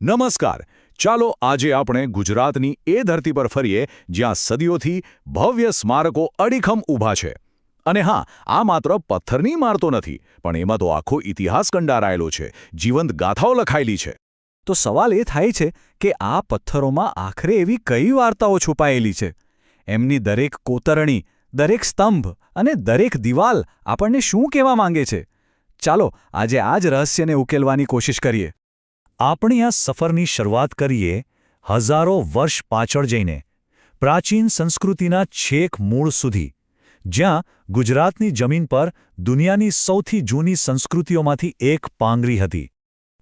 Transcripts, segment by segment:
નમસ્કાર. ચાલો આજે આપણે ગુજરાતની એ ધરતી પર ફરીએ જ્યાં સદીઓથી ભવ્ય સ્મારકો અડીખમ ઊભા છે. અને હા, આ માત્ર પથ્થરની ઇમારતો નથી, પણ એમાં તો આખો ઇતિહાસ કંડારાયેલો છે, જીવંત ગાથાઓ લખાયેલી છે. તો સવાલ એ થાય છે કે આ પથ્થરોમાં આખરે એવી કઈ વાર્તાઓ છુપાયેલી છે? એમની દરેક કોતરણી, દરેક સ્તંભ અને દરેક દિવાલ આપણને શું કહેવા માંગે છે? ચાલો આજે આ જ રહસ્યને ઉકેલવાની કોશિશ કરીએ. આપણી આ સફરની શરૂઆત કરીએ હજારો વર્ષ પાછળ જઈને, પ્રાચીન સંસ્કૃતિના છેક મૂળ સુધી, જ્યાં ગુજરાતની જમીન પર દુનિયાની સૌથી જૂની સંસ્કૃતિઓમાંથી એક પાંગરી હતી.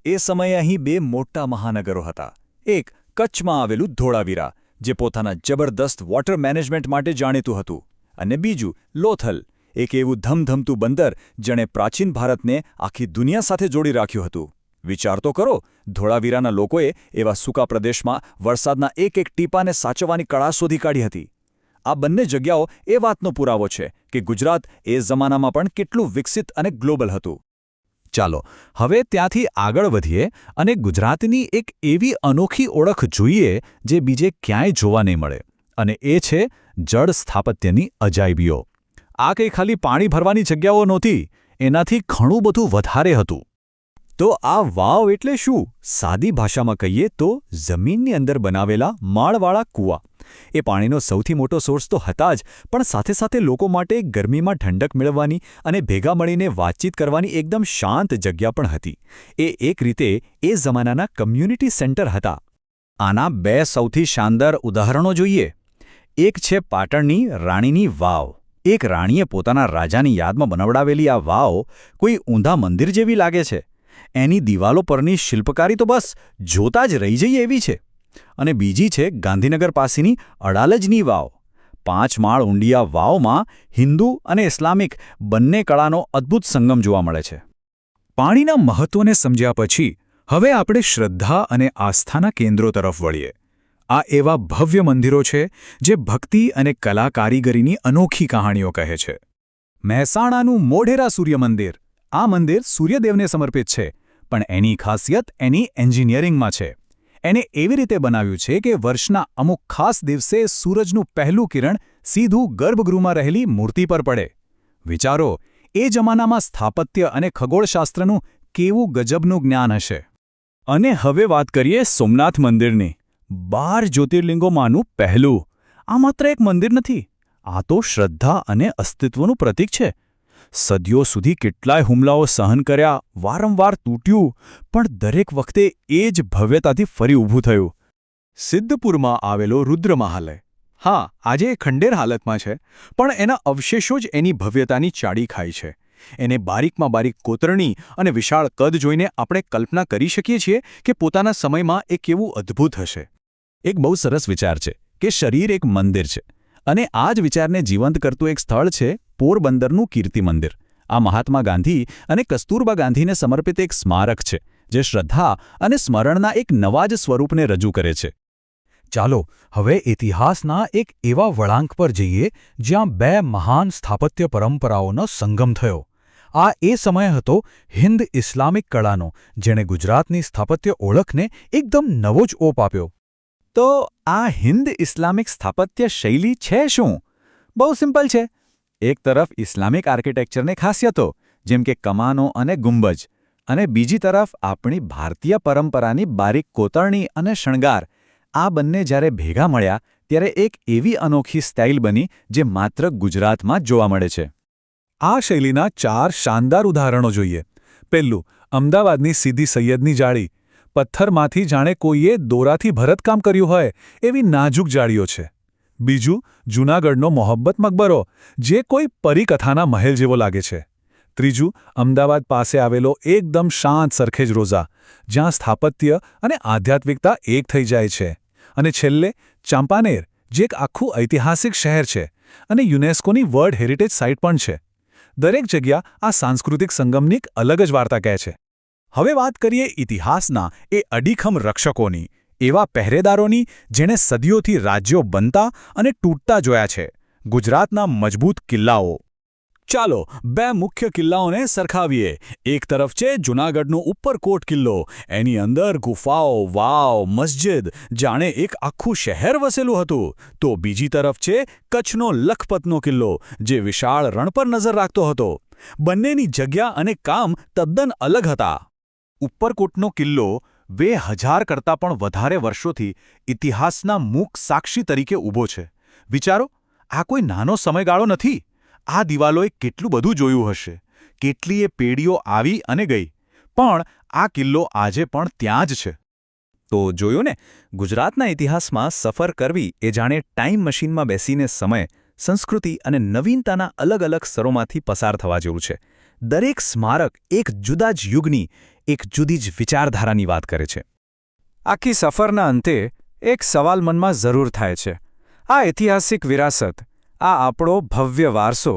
એ સમયે અહીં બે મોટા મહાનગરો હતા. એક કચ્છમાં આવેલું ધોળાવીરા, જે પોતાના જબરદસ્ત વોટર મેનેજમેન્ટ માટે જાણીતું હતું, અને બીજું લોથલ, એક એવું ધમધમતું બંદર જેણે પ્રાચીન ભારતને આખી દુનિયા સાથે જોડી રાખ્યું હતું. વિચાર તો કરો, ધોળાવીરાના લોકોએ એવા સૂકા પ્રદેશમાં વરસાદના એક એક ટીપાને સાચવવાની કળા શોધી કાઢી હતી. આ બંને જગ્યાઓ એ વાતનો પુરાવો છે કે ગુજરાત એ જમાનામાં પણ કેટલું વિકસિત અને ગ્લોબલ હતું. ચાલો હવે ત્યાંથી આગળ વધીએ અને ગુજરાતની એક એવી અનોખી ઓળખ જોઈએ જે બીજે ક્યાંય જોવા નહીં મળે, અને એ છે જળ સ્થાપત્યની અજાયબીઓ. આ કંઈ ખાલી પાણી ભરવાની જગ્યાઓ નહોતી, એનાથી ઘણું બધું વધારે હતું. તો આ વાવ એટલે શું? સાદી ભાષામાં કહીએ તો જમીનની અંદર બનાવેલા માળવાળા કૂવા. એ પાણીનો સૌથી મોટો સોર્સ તો હતા જ, પણ સાથે સાથે લોકો માટે ગરમીમાં ઠંડક મેળવવાની અને ભેગા મળીને વાતચીત કરવાની એકદમ શાંત જગ્યા પણ હતી. એ એક રીતે એ જમાનાના કમ્યુનિટી સેન્ટર હતા. આના બે સૌથી શાનદાર ઉદાહરણો જોઈએ. એક છે પાટણની રાણીની વાવ. એક રાણીએ પોતાના રાજાની યાદમાં બનાવડાવેલી આ વાવ કોઈ ઊંધા મંદિર જેવી લાગે છે. એની દિવાલો પરની શિલ્પકારી તો બસ જોતા જ રહી જઈએ એવી છે. અને બીજી છે ગાંધીનગર પાસેની અડાલજની વાવ. 5 માળ ઊંડી આ વાવમાં હિન્દુ અને ઇસ્લામિક બંને કળાનો અદ્ભુત સંગમ જોવા મળે છે. પાણીના મહત્વને સમજ્યા પછી હવે આપણે શ્રદ્ધા અને આસ્થાના કેન્દ્રો તરફ વળીએ. આ એવા ભવ્ય મંદિરો છે જે ભક્તિ અને કલા કારીગરીની અનોખી કહાણીઓ કહે છે. મહેસાણાનું મોઢેરા સૂર્ય મંદિર. આ મંદિર સૂર્યદેવને સમર્પિત છે, પણ એની ખાસિયત એની એન્જિનિયરિંગમાં છે. એને એવી રીતે બનાવ્યું છે કે વર્ષના અમુક ખાસ દિવસે સૂરજનું પહેલું કિરણ સીધું ગર્ભગૃહમાં રહેલી મૂર્તિ પર પડે. વિચારો, એ જમાનામાં સ્થાપત્ય અને ખગોળશાસ્ત્રનું કેવું ગજબનું જ્ઞાન હશે. અને હવે વાત કરીએ સોમનાથ મંદિરની. 12 જ્યોતિર્લિંગોમાંનું પહેલું. આ માત્ર એક મંદિર નથી, આ તો શ્રદ્ધા અને અસ્તિત્વનું પ્રતીક છે. સદીઓ સુધી કેટલાય હુમલાઓ સહન કર્યા, વારંવાર તૂટ્યું, પણ દરેક વખતે એ જ ભવ્યતાથી ફરી ઊભું થયું. સિદ્ધપુરમાં આવેલો રુદ્રમહાલય. હા, આજે એ ખંડેર હાલતમાં છે, પણ એના અવશેષો જ એની ભવ્યતાની ચાડી ખાય છે. એને બારીકમાં બારીક કોતરણી અને વિશાળ કદ જોઈને આપણે કલ્પના કરી શકીએ છીએ કે પોતાના સમયમાં એ કેવું અદ્ભુત હશે. એક બહુ સરસ વિચાર છે કે શરીર એક મંદિર છે, અને આ જ વિચારને જીવંત કરતું એક સ્થળ છે પોરબંદરનું કીર્તિ મંદિર. આ મહાત્મા ગાંધી અને કસ્તુરબા ગાંધીને સમર્પિત એક સ્મારક છે, જે શ્રદ્ધા અને સ્મરણના એક નવા જ સ્વરૂપને રજૂ કરે છે. ચાલો હવે ઇતિહાસના એક એવા વળાંક પર જઈએ જ્યાં બે મહાન સ્થાપત્ય પરંપરાઓનો સંગમ થયો. આ એ સમય હતો હિન્દ ઇસ્લામિક કળાનો, જેણે ગુજરાતની સ્થાપત્ય ઓળખને એકદમ નવો જ ઓપ આપ્યો. તો આ હિન્દ ઇસ્લામિક સ્થાપત્ય શૈલી છે શું? બહુ સિમ્પલ છે. એક તરફ ઇસ્લામિક આર્કિટેક્ચરની ખાસિયતો, જેમ કે કમાનો અને ગુંબજ, અને બીજી તરફ આપણી ભારતીય પરંપરાની બારીક કોતરણી અને શણગાર. આ બંને જ્યારે ભેગા મળ્યા ત્યારે એક એવી અનોખી સ્ટાઇલ બની જે માત્ર ગુજરાતમાં જ જોવા મળે છે. આ શૈલીના 4 શાનદાર ઉદાહરણો જોઈએ. પહેલું, અમદાવાદની સીધી સૈયદની જાળી. પથ્થરમાંથી જાણે કોઈએ દોરાથી ભરતકામ કર્યું હોય એવી નાજુક જાળીઓ છે. બીજું, જૂનાગઢનો મોહબ્બત મકબરો, જે કોઈ પરીકથાના મહેલ જેવો લાગે છે. ત્રીજું, અમદાવાદ પાસે આવેલો એકદમ શાંત સરખેજ રોઝા, જ્યાં સ્થાપત્ય અને આધ્યાત્મિકતા એક થઈ જાય છે. અને છેલ્લે ચાંપાનેર, જે એક આખું ઐતિહાસિક શહેર છે અને યુનેસ્કોની વર્લ્ડ હેરિટેજ સાઇટ પણ છે. દરેક જગ્યા આ સાંસ્કૃતિક સંગમની એક અલગ જ વાર્તા કહે છે. હવે વાત કરીએ ઇતિહાસના એ અડીખમ રક્ષકોની, એવા પહેરેદારોની જેણે સદીઓથી રાજ્યો બનતા અને તૂટતા જોયા છે. ગુજરાતના મજબૂત કિલ્લાઓ. ચાલો બે મુખ્ય કિલ્લાઓને સરખાવીએ. એક તરફ છે જૂનાગઢનો ઉપરકોટ કિલ્લો. એની અંદર ગુફાઓ, વાવ, મસ્જિદ, જાણે એક આખું શહેર વસેલું હતું. તો બીજી તરફ છે કચ્છનો લખપતનો કિલ્લો, જે વિશાળ રણ પર નજર રાખતો હતો. બંનેની જગ્યા અને કામ તદ્દન અલગ હતા. ઉપરકોટનો કિલ્લો 2000 કરતાં પણ વધારે વર્ષોથી ઇતિહાસના મૂક સાક્ષી તરીકે ઊભો છે. વિચારો, આ કોઈ નાનો સમયગાળો નથી. આ દિવાલોએ કેટલું બધું જોયું હશે, કેટલીય પેઢીઓ આવી અને ગઈ, પણ આ કિલ્લો આજે પણ ત્યાં જ છે. તો જોયું ને, ગુજરાતના ઇતિહાસમાં સફર કરવી એ જાણે ટાઈમ મશીનમાં બેસીને સમય, સંસ્કૃતિ અને નવીનતાના અલગ અલગ સ્તરોમાંથી પસાર થવા જેવું છે. દરેક સ્મારક એક જુદા જ યુગની, એક જુદી જ વિચારધારાની વાત કરે છે. આખી સફરના અંતે એક સવાલ મનમાં જરૂર થાય છે. આ ઐતિહાસિક વિરાસત, આ આપણો ભવ્ય વારસો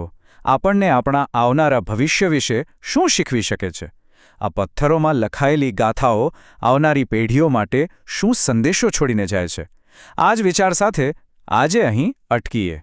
આપણને આપણા આવનારા ભવિષ્ય વિશે શું શીખવી શકે છે? આ પથ્થરોમાં લખાયેલી ગાથાઓ આવનારી પેઢીઓ માટે શું સંદેશો છોડીને જાય છે? આ જ વિચાર સાથે આજે અહીં અટકીએ.